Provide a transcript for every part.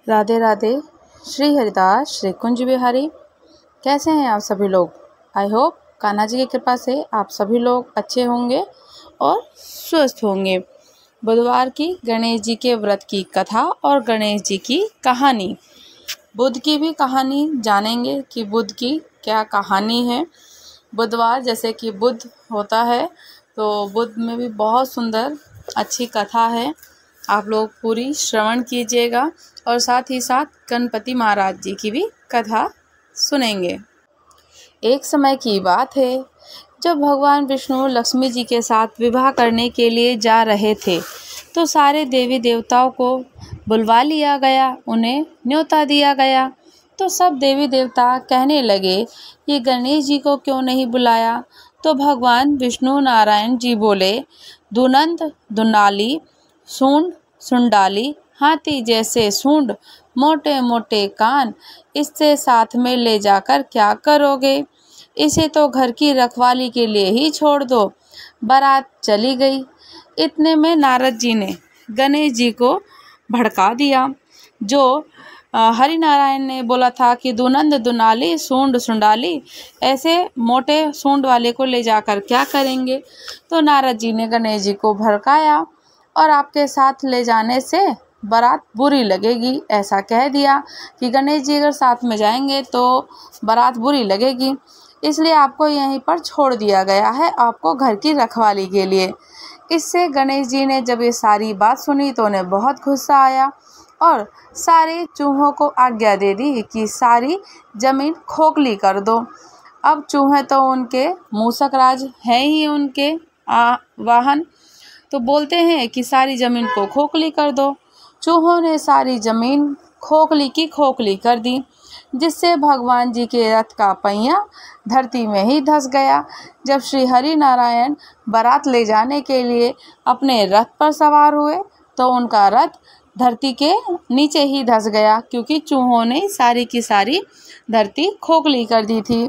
राधे राधे। श्री हरिदास श्री कुंज बिहारी। कैसे हैं आप सभी लोग? आई होप कान्हा जी की कृपा से आप सभी लोग अच्छे होंगे और स्वस्थ होंगे। बुधवार की गणेश जी के व्रत की कथा और गणेश जी की कहानी, बुध की भी कहानी जानेंगे कि बुध की क्या कहानी है। बुधवार जैसे कि बुध होता है तो बुध में भी बहुत सुंदर अच्छी कथा है। आप लोग पूरी श्रवण कीजिएगा और साथ ही साथ गणपति महाराज जी की भी कथा सुनेंगे। एक समय की बात है जब भगवान विष्णु लक्ष्मी जी के साथ विवाह करने के लिए जा रहे थे तो सारे देवी देवताओं को बुलवा लिया गया, उन्हें न्योता दिया गया। तो सब देवी देवता कहने लगे ये गणेश जी को क्यों नहीं बुलाया। तो भगवान विष्णु नारायण जी बोले, दुनंद दुनाली सूंड सुंडाली, हाथी जैसे सूंड मोटे मोटे कान, इससे साथ में ले जाकर क्या करोगे। इसे तो घर की रखवाली के लिए ही छोड़ दो। बारात चली गई। इतने में नारद जी ने गणेश जी को भड़का दिया। जो हरि नारायण ने बोला था कि दुनंद दुनाली सूंड सुंडाली, ऐसे मोटे सूंड वाले को ले जाकर क्या करेंगे। तो नारद जी ने गणेश जी को भड़काया और आपके साथ ले जाने से बारात बुरी लगेगी, ऐसा कह दिया कि गणेश जी अगर साथ में जाएंगे तो बारात बुरी लगेगी, इसलिए आपको यहीं पर छोड़ दिया गया है, आपको घर की रखवाली के लिए। इससे गणेश जी ने जब ये सारी बात सुनी तो उन्हें बहुत गुस्सा आया और सारे चूहों को आज्ञा दे दी कि सारी ज़मीन खोखली कर दो। अब चूहे तो उनके मूसक राज हैं ही, उनके वाहन, तो बोलते हैं कि सारी ज़मीन को खोखली कर दो। चूहों ने सारी ज़मीन खोखली की खोखली कर दी, जिससे भगवान जी के रथ का पहिया धरती में ही धंस गया। जब श्री हरि नारायण बारात ले जाने के लिए अपने रथ पर सवार हुए तो उनका रथ धरती के नीचे ही धंस गया, क्योंकि चूहों ने सारी की सारी धरती खोखली कर दी थी।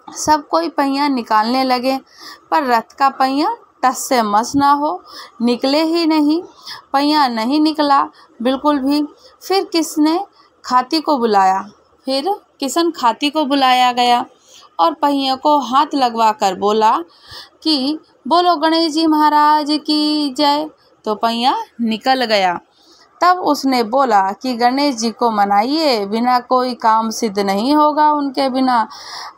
सब कोई पहिया निकालने लगे पर रथ का पहिया टस से मस ना हो, निकले ही नहीं। पहिया नहीं निकला बिल्कुल भी। फिर किसने खाती को बुलाया, फिर किसन खाती को बुलाया गया और पहिए को हाथ लगवा कर बोला कि बोलो गणेश जी महाराज की जय। तो पहिया निकल गया। तब उसने बोला कि गणेश जी को मनाइए, बिना कोई काम सिद्ध नहीं होगा उनके बिना।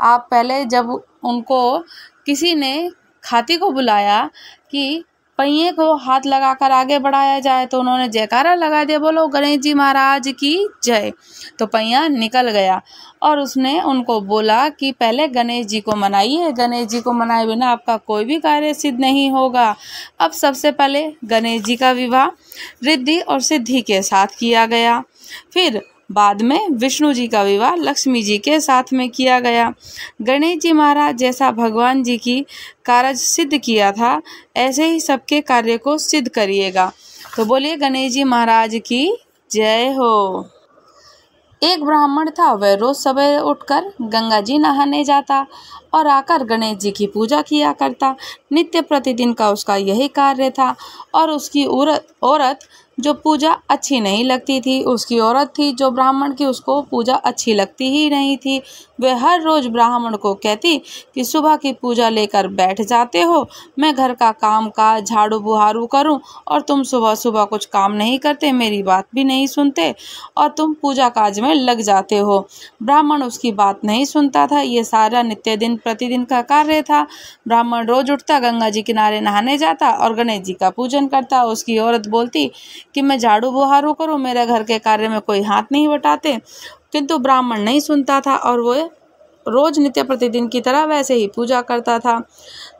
आप पहले जब उनको किसी ने खाती को बुलाया कि पहिए को हाथ लगाकर आगे बढ़ाया जाए तो उन्होंने जयकारा लगा दिया, बोलो गणेश जी महाराज की जय। तो पहिया निकल गया और उसने उनको बोला कि पहले गणेश जी को मनाइए, गणेश जी को मनाए बिना आपका कोई भी कार्य सिद्ध नहीं होगा। अब सबसे पहले गणेश जी का विवाह रिद्धि और सिद्धि के साथ किया गया, फिर बाद में विष्णु जी का विवाह लक्ष्मी जी के साथ में किया गया। गणेश जी महाराज जैसा भगवान जी की कार्य सिद्ध किया था, ऐसे ही सबके कार्य को सिद्ध करिएगा। तो बोलिए गणेश जी महाराज की जय हो। एक ब्राह्मण था, वह रोज सवेरे उठकर गंगा जी नहाने जाता और आकर गणेश जी की पूजा किया करता। नित्य प्रतिदिन का उसका यही कार्य था। और उसकी औरत जो पूजा अच्छी नहीं लगती थी, उसकी औरत थी जो ब्राह्मण की, उसको पूजा अच्छी लगती ही नहीं थी। वह हर रोज ब्राह्मण को कहती कि सुबह की पूजा लेकर बैठ जाते हो, मैं घर का काम काज झाड़ू बुहारू करूं और तुम सुबह सुबह कुछ काम नहीं करते, मेरी बात भी नहीं सुनते और तुम पूजा काज में लग जाते हो। ब्राह्मण उसकी बात नहीं सुनता था। ये सारा नित्य दिन प्रतिदिन का कार्य था। ब्राह्मण रोज उठता, गंगा जी किनारे नहाने जाता और गणेश जी का पूजन करता। उसकी औरत बोलती कि मैं झाड़ू बुहारू करूं, मेरे घर के कार्य में कोई हाथ नहीं बटाते, किंतु ब्राह्मण नहीं सुनता था और वो रोज नित्य प्रतिदिन की तरह वैसे ही पूजा करता था।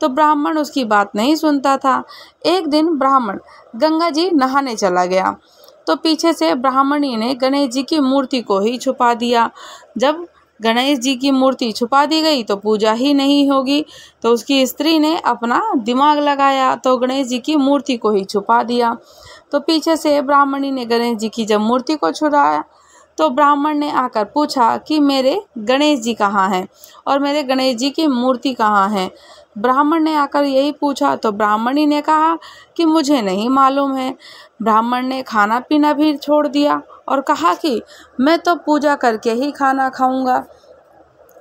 तो ब्राह्मण उसकी बात नहीं सुनता था। एक दिन ब्राह्मण गंगा जी नहाने चला गया तो पीछे से ब्राह्मणी ने गणेश जी की मूर्ति को ही छुपा दिया। जब गणेश जी की मूर्ति छुपा दी गई तो पूजा ही नहीं होगी, तो उसकी स्त्री ने अपना दिमाग लगाया तो गणेश जी की मूर्ति को ही छुपा दिया। तो पीछे से ब्राह्मणी ने गणेश जी की जब मूर्ति को छुड़ाया तो ब्राह्मण ने आकर पूछा कि मेरे गणेश जी कहाँ हैं और मेरे गणेश जी की मूर्ति कहाँ है। ब्राह्मण ने आकर यही पूछा तो ब्राह्मणी ने कहा कि मुझे नहीं मालूम है। ब्राह्मण ने खाना पीना भी छोड़ दिया और कहा कि मैं तो पूजा करके ही खाना खाऊंगा।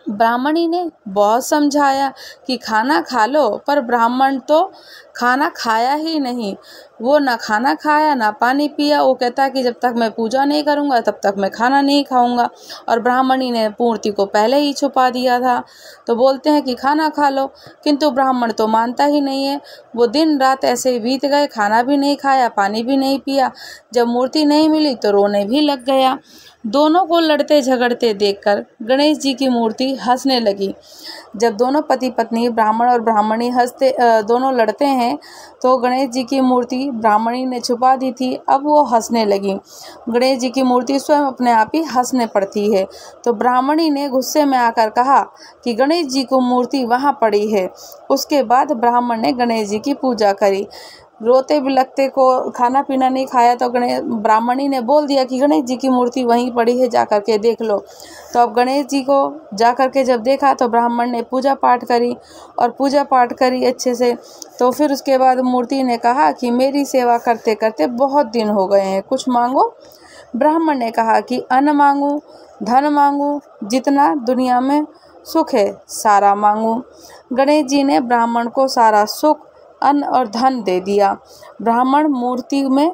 ब्राह्मणी ने बहुत समझाया कि खाना खा लो, पर ब्राह्मण तो खाना खाया ही नहीं। वो ना खाना खाया ना पानी पिया। वो कहता कि जब तक मैं पूजा नहीं करूँगा तब तक मैं खाना नहीं खाऊंगा। और ब्राह्मणी ने मूर्ति को पहले ही छुपा दिया था। तो बोलते हैं कि खाना खा लो, किंतु ब्राह्मण तो मानता ही नहीं है। वो दिन रात ऐसे ही बीत गए, खाना भी नहीं खाया, पानी भी नहीं पिया। जब मूर्ति नहीं मिली तो रोने भी लग गया। दोनों को लड़ते झगड़ते देखकर गणेश जी की मूर्ति हंसने लगी। जब दोनों पति पत्नी ब्राह्मण और ब्राह्मणी दोनों लड़ते हैं तो गणेश जी की मूर्ति ब्राह्मणी ने छुपा दी थी, अब वो हंसने लगी। गणेश जी की मूर्ति स्वयं अपने आप ही हंसने पड़ती है। तो ब्राह्मणी ने गुस्से में आकर कहा कि गणेश जी की मूर्ति वहाँ पड़ी है। उसके बाद ब्राह्मण ने गणेश जी की पूजा करी। रोते बिलखते को खाना पीना नहीं खाया तो ब्राह्मणी ने बोल दिया कि गणेश जी की मूर्ति वहीं पड़ी है, जा कर के देख लो। तो अब गणेश जी को जा कर के जब देखा तो ब्राह्मण ने पूजा पाठ करी और पूजा पाठ करी अच्छे से। तो फिर उसके बाद मूर्ति ने कहा कि मेरी सेवा करते करते बहुत दिन हो गए हैं, कुछ मांगो। ब्राह्मण ने कहा कि अन्न मांगू, धन मांगू, जितना दुनिया में सुख है सारा मांगू। गणेश जी ने ब्राह्मण को सारा सुख, अन्न और धन दे दिया। ब्राह्मण मूर्ति में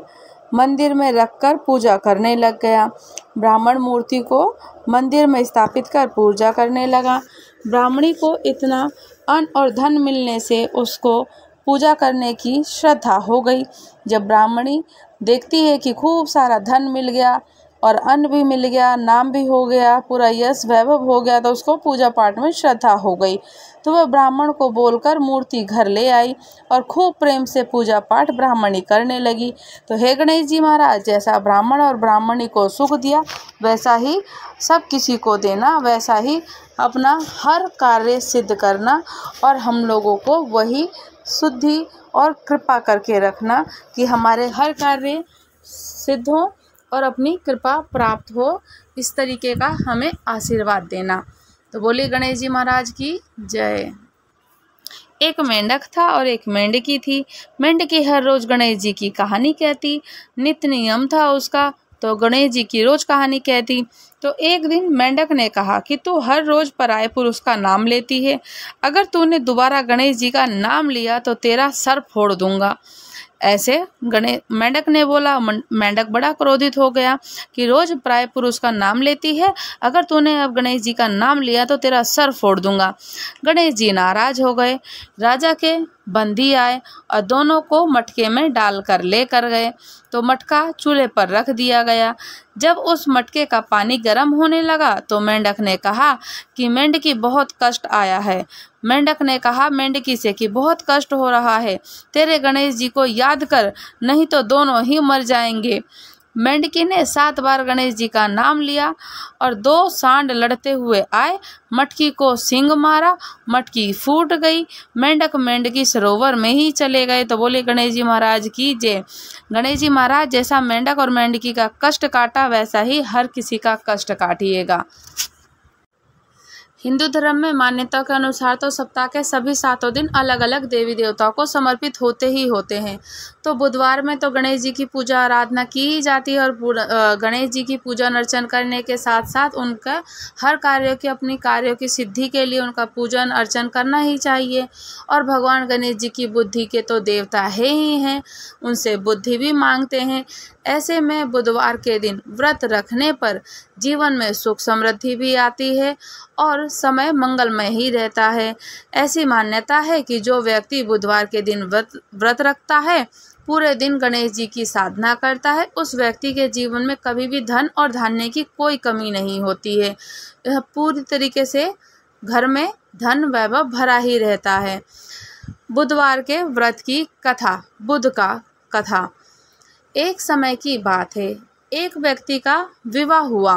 मंदिर में रखकर पूजा करने लग गया। ब्राह्मण मूर्ति को मंदिर में स्थापित कर पूजा करने लगा। ब्राह्मणी को इतना अन्न और धन मिलने से उसको पूजा करने की श्रद्धा हो गई। जब ब्राह्मणी देखती है कि खूब सारा धन मिल गया और अन्न भी मिल गया, नाम भी हो गया, पूरा यश वैभव हो गया, तो उसको पूजा पाठ में श्रद्धा हो गई। तो वह ब्राह्मण को बोलकर मूर्ति घर ले आई और खूब प्रेम से पूजा पाठ ब्राह्मणी करने लगी। तो हे गणेश जी महाराज, जैसा ब्राह्मण और ब्राह्मणी को सुख दिया वैसा ही सब किसी को देना, वैसा ही अपना हर कार्य सिद्ध करना और हम लोगों को वही शुद्धि और कृपा करके रखना कि हमारे हर कार्य सिद्ध हो और अपनी कृपा प्राप्त हो। इस तरीके का हमें आशीर्वाद देना। तो बोलिए गणेश जी महाराज की जय। एक मेंढक था और एक मेंढकी थी। मेंढकी हर रोज गणेश जी की कहानी कहती, नित्य नियम था उसका, तो गणेश जी की रोज कहानी कहती। तो एक दिन मेंढक ने कहा कि तू हर रोज पराये पुरुष का नाम लेती है, अगर तूने दोबारा गणेश जी का नाम लिया तो तेरा सर फोड़ दूंगा। ऐसे मेंढक ने बोला। मेंढक बड़ा क्रोधित हो गया कि रोज पराये पुरुष का नाम लेती है, अगर तूने अब गणेश जी का नाम लिया तो तेरा सर फोड़ दूंगा। गणेश जी नाराज हो गए। राजा के बंदी आए और दोनों को मटके में डालकर लेकर गए। तो मटका चूल्हे पर रख दिया गया। जब उस मटके का पानी गर्म होने लगा तो मेंढक ने कहा कि मेंढकी बहुत कष्ट आया है। मेंढक ने कहा मेंढकी से कि बहुत कष्ट हो रहा है, तेरे गणेश जी को याद कर, नहीं तो दोनों ही मर जाएंगे। मेंढकी ने 7 बार गणेश जी का नाम लिया और 2 सांड लड़ते हुए आए। मटकी को सींग मारा, मटकी फूट गई। मेंढक मेंढकी सरोवर में ही चले गए। तो बोले गणेश जी महाराज की जय। गणेश जी महाराज जैसा मेंढक और मेंढकी का कष्ट काटा वैसा ही हर किसी का कष्ट काटिएगा। हिंदू धर्म में मान्यता के अनुसार तो सप्ताह के सभी 7 दिन अलग अलग देवी देवताओं को समर्पित होते ही होते हैं। तो बुधवार में तो गणेश जी की पूजा आराधना की जाती है और गणेश जी की पूजा अर्चन करने के साथ साथ उनका हर अपनी कार्यों की सिद्धि के लिए उनका पूजन अर्चन करना ही चाहिए। और भगवान गणेश जी की बुद्धि के तो देवता है ही हैं, उनसे बुद्धि भी मांगते हैं। ऐसे में बुधवार के दिन व्रत रखने पर जीवन में सुख समृद्धि भी आती है और समय मंगलमय ही रहता है। ऐसी मान्यता है कि जो व्यक्ति बुधवार के दिन व्रत रखता है, पूरे दिन गणेश जी की साधना करता है, उस व्यक्ति के जीवन में कभी भी धन और धान्य की कोई कमी नहीं होती है। यह पूरी तरीके से घर में धन वैभव भरा ही रहता है। बुधवार के व्रत की कथा। बुध का कथा। एक समय की बात है, एक व्यक्ति का विवाह हुआ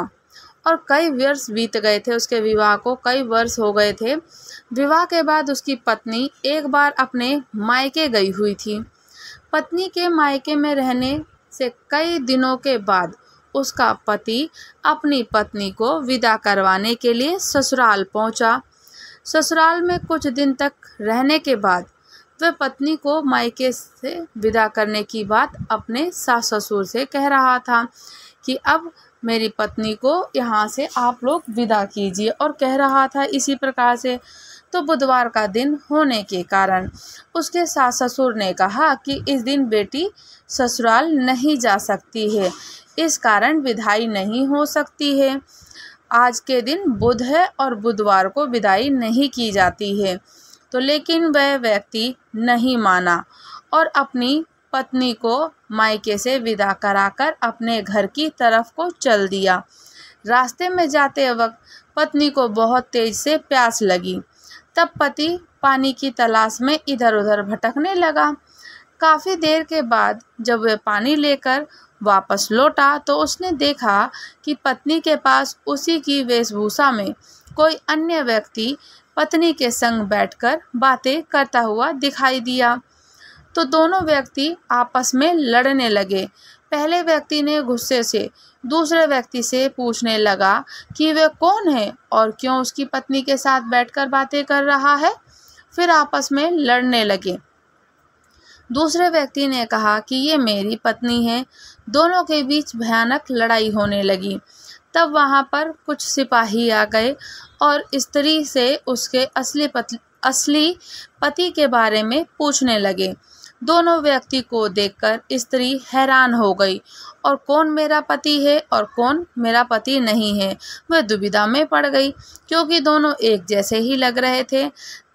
और कई वर्ष बीत गए थे। उसके विवाह को कई वर्ष हो गए थे। विवाह के बाद उसकी पत्नी एक बार अपने मायके गई हुई थी। पत्नी के मायके में रहने से कई दिनों के बाद उसका पति अपनी पत्नी को विदा करवाने के लिए ससुराल पहुंचा। ससुराल में कुछ दिन तक रहने के बाद वह पत्नी को मायके से विदा करने की बात अपने सास ससुर से कह रहा था कि अब मेरी पत्नी को यहाँ से आप लोग विदा कीजिए, और कह रहा था इसी प्रकार से। तो बुधवार का दिन होने के कारण उसके सास ससुर ने कहा कि इस दिन बेटी ससुराल नहीं जा सकती है, इस कारण विदाई नहीं हो सकती है। आज के दिन बुध है और बुधवार को विदाई नहीं की जाती है। तो लेकिन वह व्यक्ति नहीं माना और अपनी पत्नी को मायके से विदा कराकर अपने घर की तरफ को चल दिया। रास्ते में जाते वक्त पत्नी को बहुत तेज से प्यास लगी। तब पति पानी की तलाश में इधर उधर भटकने लगा। काफ़ी देर के बाद जब वह पानी लेकर वापस लौटा तो उसने देखा कि पत्नी के पास उसी की वेशभूषा में कोई अन्य व्यक्ति पत्नी के संग बैठकर बातें करता हुआ दिखाई दिया। तो दोनों व्यक्ति आपस में लड़ने लगे। पहले व्यक्ति ने गुस्से से दूसरे व्यक्ति से पूछने लगा कि वह कौन है और क्यों उसकी पत्नी के साथ बैठकर बातें कर रहा है। फिर आपस में लड़ने लगे। दूसरे व्यक्ति ने कहा कि ये मेरी पत्नी है। दोनों के बीच भयानक लड़ाई होने लगी। तब वहाँ पर कुछ सिपाही आ गए और स्त्री से उसके असली पति के बारे में पूछने लगे। दोनों व्यक्ति को देखकर स्त्री हैरान हो गई और कौन मेरा पति है और कौन मेरा पति नहीं है, वह दुविधा में पड़ गई क्योंकि दोनों एक जैसे ही लग रहे थे।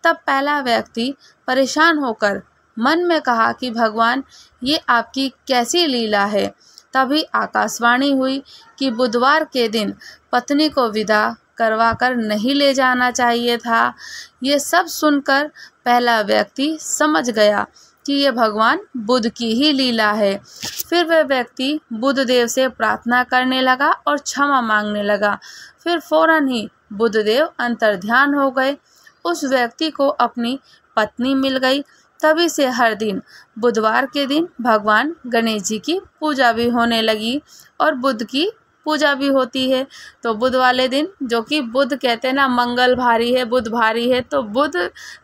तब पहला व्यक्ति परेशान होकर मन में कहा कि भगवान, ये आपकी कैसी लीला है। तभी आकाशवाणी हुई कि बुधवार के दिन पत्नी को विदा करवा कर नहीं ले जाना चाहिए था। ये सब सुनकर पहला व्यक्ति समझ गया कि ये भगवान बुध की ही लीला है। फिर वह व्यक्ति बुध देव से प्रार्थना करने लगा और क्षमा मांगने लगा। फिर फौरन ही बुध देव अंतर्ध्यान हो गए। उस व्यक्ति को अपनी पत्नी मिल गई। तभी से हर दिन बुधवार के दिन भगवान गणेश जी की पूजा भी होने लगी और बुध की पूजा भी होती है। तो बुध वाले दिन, जो कि बुध कहते हैं ना, मंगल भारी है, बुध भारी है, तो बुध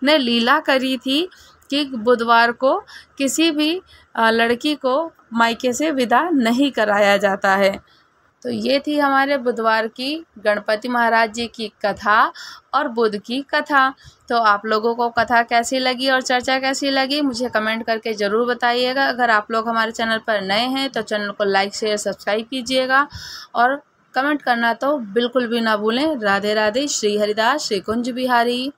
ने लीला करी थी कि बुधवार को किसी भी लड़की को मायके से विदा नहीं कराया जाता है। तो ये थी हमारे बुधवार की गणपति महाराज जी की कथा और बुध की कथा। तो आप लोगों को कथा कैसी लगी और चर्चा कैसी लगी मुझे कमेंट करके ज़रूर बताइएगा। अगर आप लोग हमारे चैनल पर नए हैं तो चैनल को लाइक शेयर सब्सक्राइब कीजिएगा और कमेंट करना तो बिल्कुल भी ना भूलें। राधे राधे। श्री हरिदास, श्री कुंज बिहारी।